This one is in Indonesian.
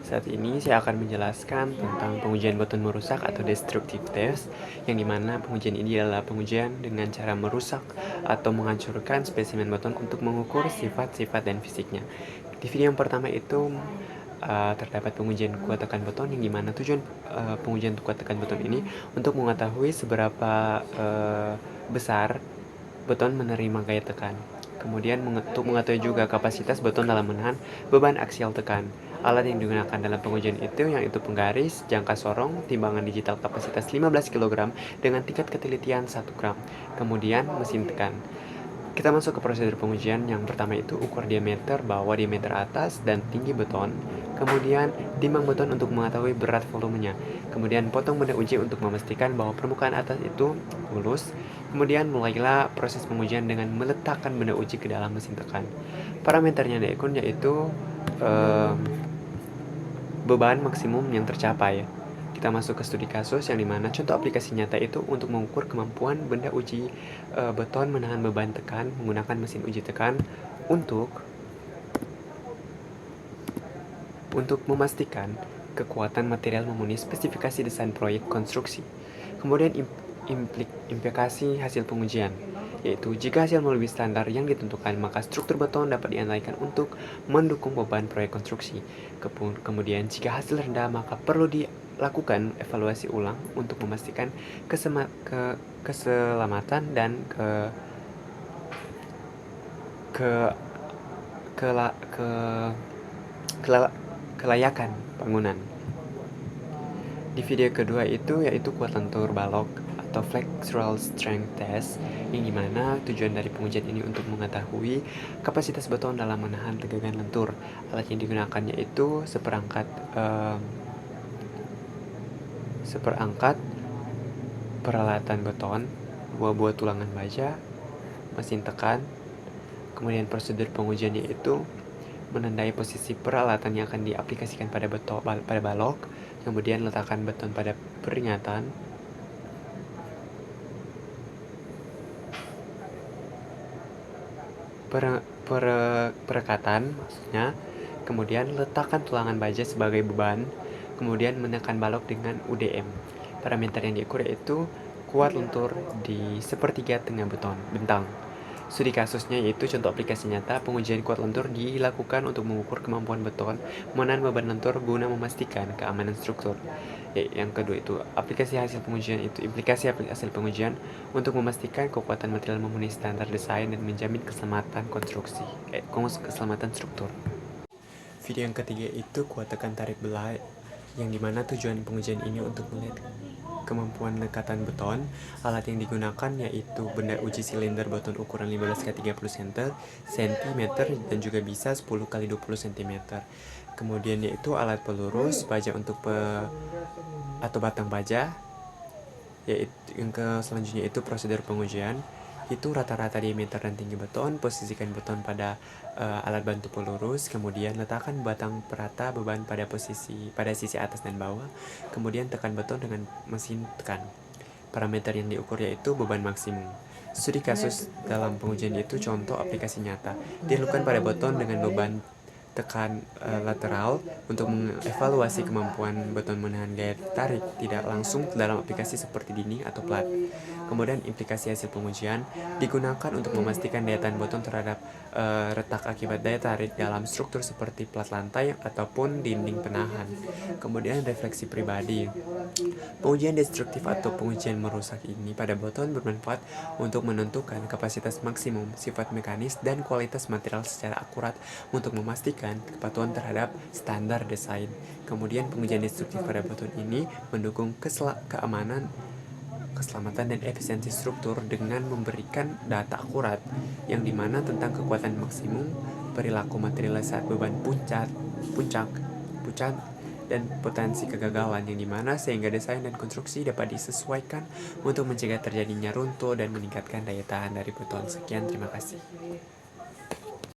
Saat ini saya akan menjelaskan tentang pengujian beton merusak atau destructive test, yang dimana pengujian ini adalah pengujian dengan cara merusak atau menghancurkan spesimen beton untuk mengukur sifat-sifat dan fisiknya. Di video yang pertama itu terdapat pengujian kuat tekan beton, yang dimana tujuan pengujian kuat tekan beton ini untuk mengetahui seberapa besar beton menerima gaya tekan. Kemudian untuk mengetahui juga kapasitas beton dalam menahan beban aksial tekan. Alat yang digunakan dalam pengujian itu yaitu penggaris, jangka sorong, timbangan digital kapasitas 15 kg dengan tingkat ketelitian 1 gram. Kemudian mesin tekan. Kita masuk ke prosedur pengujian. Yang pertama itu ukur diameter bawah, diameter atas, dan tinggi beton. Kemudian timbang beton untuk mengetahui berat volumenya. Kemudian potong benda uji untuk memastikan bahwa permukaan atas itu mulus. Kemudian mulailah proses pengujian dengan meletakkan benda uji ke dalam mesin tekan. Parameternya yaitu beban maksimum yang tercapai. Kita masuk ke studi kasus, yang dimana contoh aplikasi nyata itu untuk mengukur kemampuan benda uji beton menahan beban tekan menggunakan mesin uji tekan untuk memastikan kekuatan material memenuhi spesifikasi desain proyek konstruksi. Kemudian implikasi hasil pengujian, yaitu jika hasil melebihi standar yang ditentukan, maka struktur beton dapat diandalkan untuk mendukung beban proyek konstruksi. Kemudian jika hasil rendah, maka perlu dilakukan evaluasi ulang untuk memastikan keselamatan dan kelayakan bangunan. Di video kedua itu yaitu kuat lentur balok atau flexural strength test, yang dimana tujuan dari pengujian ini untuk mengetahui kapasitas beton dalam menahan tegangan lentur. Alat yang digunakannya itu seperangkat peralatan beton, 2 buah tulangan baja, mesin tekan. Kemudian prosedur pengujiannya itu menandai posisi peralatan yang akan diaplikasikan pada balok, kemudian letakkan beton pada peringatan, perekatan maksudnya, kemudian letakkan tulangan baja sebagai beban, kemudian menekan balok dengan UDM. Parameter yang diukur yaitu kuat lentur di sepertiga tengah bentang. Studi kasusnya yaitu contoh aplikasi nyata. Pengujian kuat lentur dilakukan untuk mengukur kemampuan beton menahan beban lentur guna memastikan keamanan struktur. Yang kedua itu aplikasi hasil pengujian itu implikasi hasil pengujian untuk memastikan kekuatan material memenuhi standar desain dan menjamin keselamatan keselamatan struktur. Video yang ketiga itu kuat tekan tarik belah, yang dimana tujuan pengujian ini untuk melihat kemampuan lekatan beton. Alat yang digunakan yaitu benda uji silinder beton ukuran 15x30 cm dan juga bisa 10x20 cm. Kemudian yaitu alat pelurus, baja untuk atau batang baja. Yaitu yang selanjutnya itu prosedur pengujian, itu rata-rata diameter dan tinggi beton. Posisikan beton pada alat bantu pelurus, kemudian letakkan batang perata beban pada sisi atas dan bawah, kemudian tekan beton dengan mesin tekan. Parameter yang diukur yaitu beban maksimum. Studi kasus dalam pengujian itu contoh aplikasi nyata dilakukan pada beton dengan beban tekan lateral untuk mengevaluasi kemampuan beton menahan gaya tarik tidak langsung dalam aplikasi seperti dinding atau plat. Kemudian implikasi hasil pengujian digunakan untuk memastikan daya tahan beton terhadap retak akibat daya tarik dalam struktur seperti plat lantai ataupun dinding penahan. Kemudian refleksi pribadi. Pengujian destruktif atau pengujian merusak ini pada beton bermanfaat untuk menentukan kapasitas maksimum, sifat mekanis, dan kualitas material secara akurat untuk memastikan kepatuhan terhadap standar desain. Kemudian pengujian destruktif pada beton ini mendukung keamanan, keselamatan, dan efisiensi struktur dengan memberikan data akurat yang dimana tentang kekuatan maksimum, perilaku material saat beban puncak, dan potensi kegagalan, yang dimana sehingga desain dan konstruksi dapat disesuaikan untuk mencegah terjadinya runtuh dan meningkatkan daya tahan dari beton. Sekian, terima kasih.